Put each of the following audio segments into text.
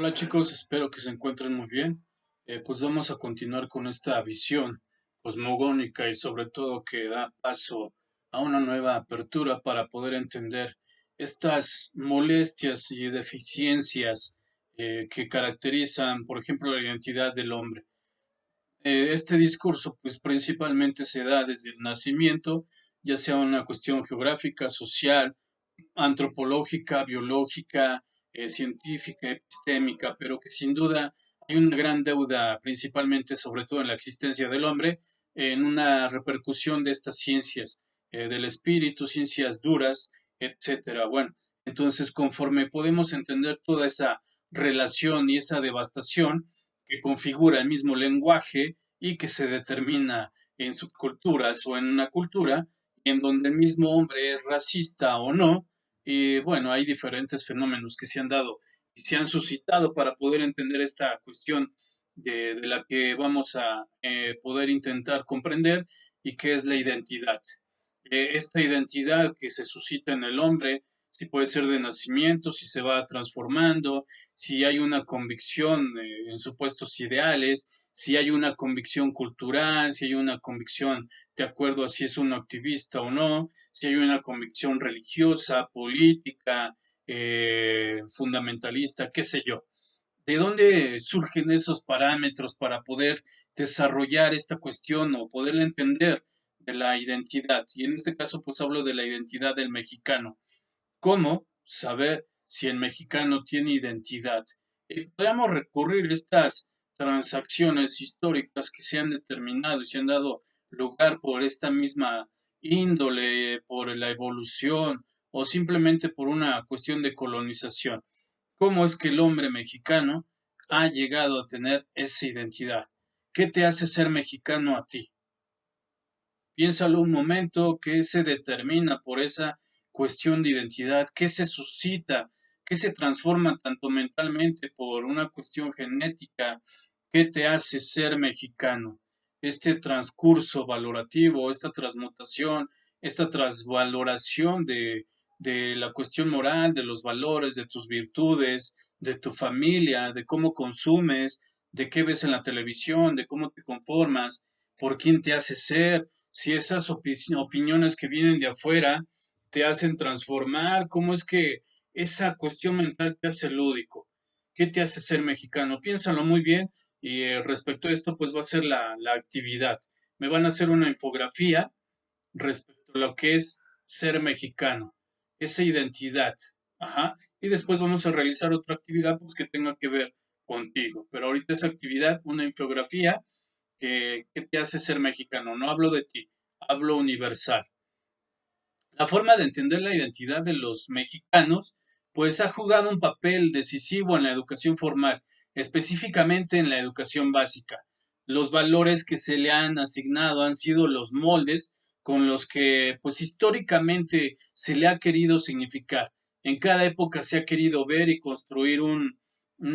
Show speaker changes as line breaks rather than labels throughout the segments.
Hola chicos, espero que se encuentren muy bien. Pues vamos a continuar con esta visión cosmogónica y sobre todo que da paso a una nueva apertura para poder entender estas molestias y deficiencias que caracterizan, por ejemplo, la identidad del hombre. Este discurso pues principalmente se da desde el nacimiento, ya sea una cuestión geográfica, social, antropológica, biológica, científica, epistémica, pero que sin duda hay una gran deuda, principalmente, sobre todo en la existencia del hombre, en una repercusión de estas ciencias, del espíritu, ciencias duras, etcétera. Bueno, entonces, conforme podemos entender toda esa relación y esa devastación que configura el mismo lenguaje y que se determina en subculturas o en una cultura, en donde el mismo hombre es racista o no, y bueno, hay diferentes fenómenos que se han dado y se han suscitado para poder entender esta cuestión de la que vamos a poder intentar comprender y que es la identidad. Esta identidad que se suscita en el hombre, si puede ser de nacimiento, si se va transformando, si hay una convicción en supuestos ideales, si hay una convicción cultural, si hay una convicción de acuerdo a si es un activista o no, si hay una convicción religiosa, política, fundamentalista, qué sé yo. ¿De dónde surgen esos parámetros para poder desarrollar esta cuestión o poder entender de la identidad? Y en este caso, pues hablo de la identidad del mexicano. ¿Cómo saber si el mexicano tiene identidad? Podemos recurrir a estas transacciones históricas que se han determinado y se han dado lugar por esta misma índole, por la evolución o simplemente por una cuestión de colonización. ¿Cómo es que el hombre mexicano ha llegado a tener esa identidad? ¿Qué te hace ser mexicano a ti? Piénsalo un momento, ¿qué se determina por esa cuestión de identidad? ¿Qué se suscita? ¿Qué se transforma tanto mentalmente por una cuestión genética? ¿Qué te hace ser mexicano? Este transcurso valorativo, esta transmutación, esta transvaloración de la cuestión moral, de los valores, de tus virtudes, de tu familia, de cómo consumes, de qué ves en la televisión, de cómo te conformas, por quién te hace ser, si esas opiniones que vienen de afuera te hacen transformar, cómo es que esa cuestión mental te hace lúdico, qué te hace ser mexicano. Piénsalo muy bien y respecto a esto, pues va a ser la actividad. Me van a hacer una infografía respecto a lo que es ser mexicano, esa identidad. Ajá. Y después vamos a realizar otra actividad pues, que tenga que ver contigo. Pero ahorita esa actividad, una infografía que te hace ser mexicano. No hablo de ti, hablo universal. La forma de entender la identidad de los mexicanos, pues ha jugado un papel decisivo en la educación formal, específicamente en la educación básica. Los valores que se le han asignado han sido los moldes con los que, pues históricamente se le ha querido significar. En cada época se ha querido ver y construir un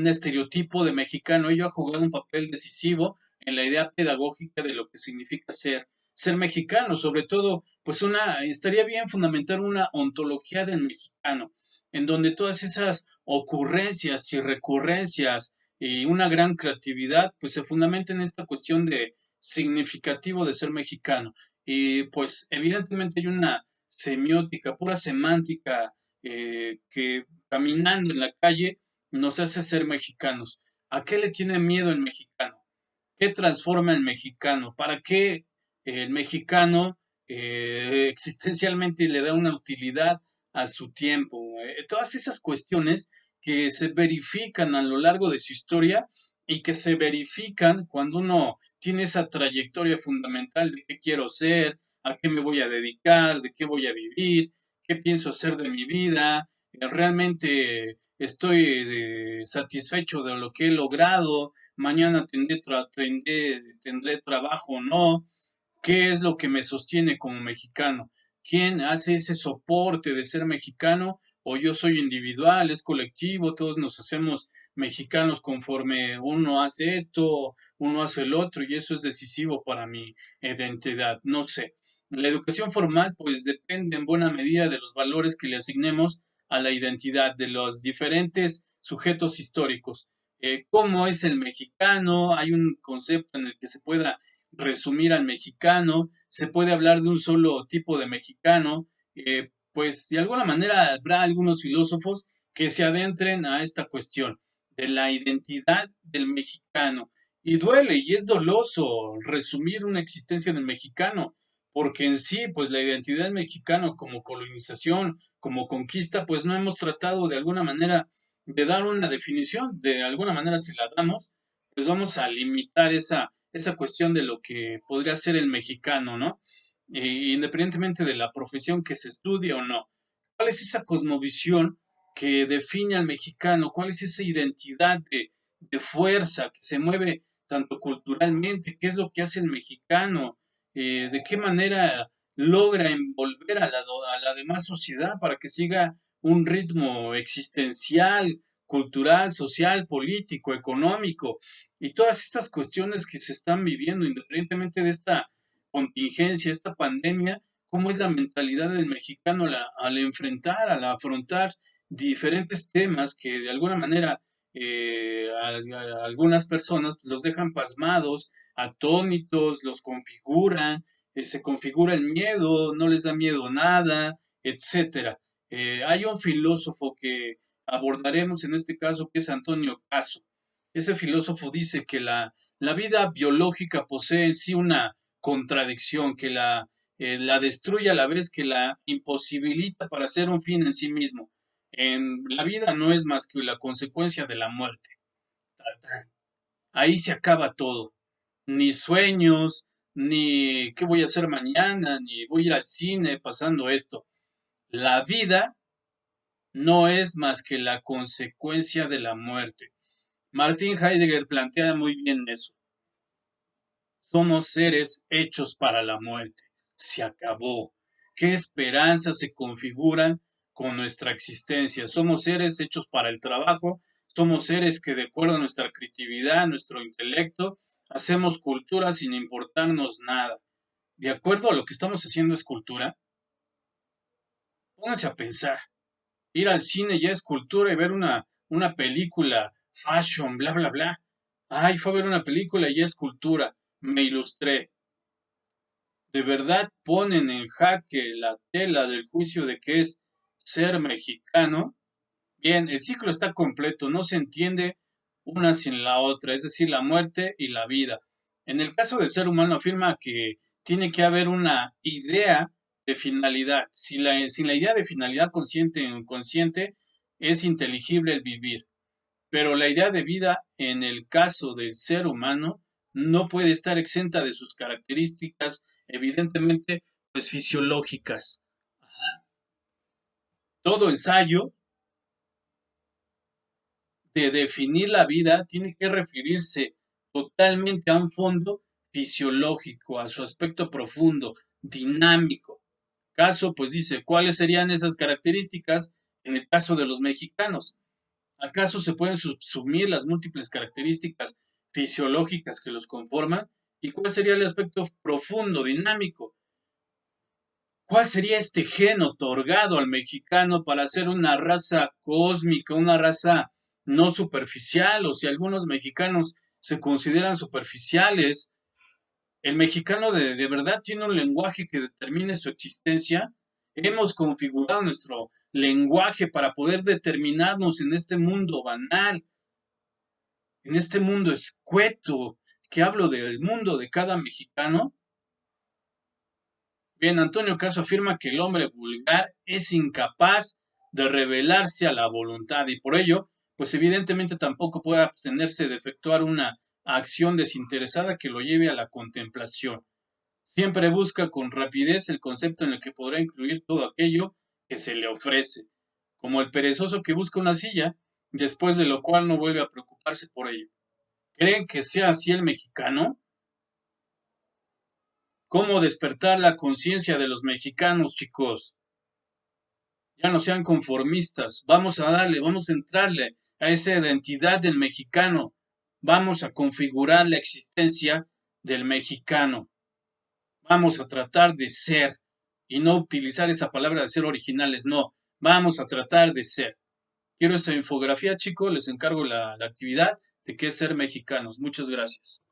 estereotipo de mexicano. Ello ha jugado un papel decisivo en la idea pedagógica de lo que significa ser mexicano, sobre todo, pues estaría bien fundamentar una ontología del mexicano, en donde todas esas ocurrencias y recurrencias y una gran creatividad, pues se fundamenten en esta cuestión de significativo de ser mexicano. Y pues evidentemente hay una semiótica, pura semántica, que caminando en la calle nos hace ser mexicanos. ¿A qué le tiene miedo el mexicano? ¿Qué transforma el mexicano? ¿Para qué el mexicano existencialmente le da una utilidad a su tiempo? Todas esas cuestiones que se verifican a lo largo de su historia y que se verifican cuando uno tiene esa trayectoria fundamental de qué quiero ser, a qué me voy a dedicar, de qué voy a vivir, qué pienso hacer de mi vida, realmente estoy satisfecho de lo que he logrado, mañana tendré trabajo o no, qué es lo que me sostiene como mexicano, quién hace ese soporte de ser mexicano o yo soy individual, es colectivo, todos nos hacemos mexicanos conforme uno hace esto, uno hace el otro y eso es decisivo para mi identidad, no sé. La educación formal pues depende en buena medida de los valores que le asignemos a la identidad de los diferentes sujetos históricos. cómo es el mexicano, hay un concepto en el que se pueda resumir al mexicano, se puede hablar de un solo tipo de mexicano, pues de alguna manera habrá algunos filósofos que se adentren a esta cuestión de la identidad del mexicano. Y duele y es doloso resumir una existencia del mexicano, porque en sí, pues la identidad del mexicano como colonización, como conquista, pues no hemos tratado de alguna manera de dar una definición, de alguna manera si la damos, pues vamos a limitar esa cuestión de lo que podría ser el mexicano, ¿no? Independientemente de la profesión que se estudie o no. ¿Cuál es esa cosmovisión que define al mexicano? ¿Cuál es esa identidad de fuerza que se mueve tanto culturalmente? ¿Qué es lo que hace el mexicano? ¿De qué manera logra envolver a la demás sociedad para que siga un ritmo existencial, cultural, social, político, económico, y todas estas cuestiones que se están viviendo, independientemente de esta contingencia, esta pandemia, cómo es la mentalidad del mexicano al enfrentar, al afrontar diferentes temas que de alguna manera a algunas personas los dejan pasmados, atónitos, los configuran, se configura el miedo, no les da miedo nada, etcétera. Hay un filósofo que abordaremos en este caso que es Antonio Caso. Ese filósofo dice que la vida biológica posee en sí una contradicción, que la destruye a la vez que la imposibilita para ser un fin en sí mismo. En la vida no es más que la consecuencia de la muerte. Ahí se acaba todo. Ni sueños, ni qué voy a hacer mañana, ni voy a ir al cine pasando esto. La vida no es más que la consecuencia de la muerte. Martin Heidegger plantea muy bien eso. Somos seres hechos para la muerte. Se acabó. ¿Qué esperanzas se configuran con nuestra existencia? Somos seres hechos para el trabajo. Somos seres que de acuerdo a nuestra creatividad, nuestro intelecto, hacemos cultura sin importarnos nada. De acuerdo a lo que estamos haciendo es cultura. Pónganse a pensar. Ir al cine ya es cultura y ver una película, fashion, bla, bla, bla. Ay, fue a ver una película y ya es cultura. Me ilustré. ¿De verdad ponen en jaque la tela del juicio de que es ser mexicano? Bien, el ciclo está completo, no se entiende una sin la otra, es decir, la muerte y la vida. En el caso del ser humano afirma que tiene que haber una idea de finalidad. Sin la idea de finalidad consciente o inconsciente, es inteligible el vivir. Pero la idea de vida, en el caso del ser humano, no puede estar exenta de sus características, evidentemente, pues fisiológicas. Todo ensayo de definir la vida tiene que referirse totalmente a un fondo fisiológico, a su aspecto profundo, dinámico. Caso, pues dice, ¿cuáles serían esas características en el caso de los mexicanos? ¿Acaso se pueden subsumir las múltiples características fisiológicas que los conforman? ¿Y cuál sería el aspecto profundo, dinámico? ¿Cuál sería este gen otorgado al mexicano para ser una raza cósmica, una raza no superficial? O si algunos mexicanos se consideran superficiales, ¿el mexicano de verdad tiene un lenguaje que determine su existencia? Hemos configurado nuestro lenguaje para poder determinarnos en este mundo banal, en este mundo escueto, que hablo del mundo de cada mexicano. Bien, Antonio Caso afirma que el hombre vulgar es incapaz de rebelarse a la voluntad y por ello, pues evidentemente tampoco puede abstenerse de efectuar una acción desinteresada que lo lleve a la contemplación. Siempre busca con rapidez el concepto en el que podrá incluir todo aquello que se le ofrece, como el perezoso que busca una silla, después de lo cual no vuelve a preocuparse por ello. ¿Creen que sea así el mexicano? ¿Cómo despertar la conciencia de los mexicanos, chicos? Ya no sean conformistas, vamos a darle, vamos a entrarle a esa identidad del mexicano, vamos a configurar la existencia del mexicano, vamos a tratar de ser y no utilizar esa palabra de ser originales, no, vamos a tratar de ser. Quiero esa infografía, chico, les encargo la actividad de qué es ser mexicanos. Muchas gracias.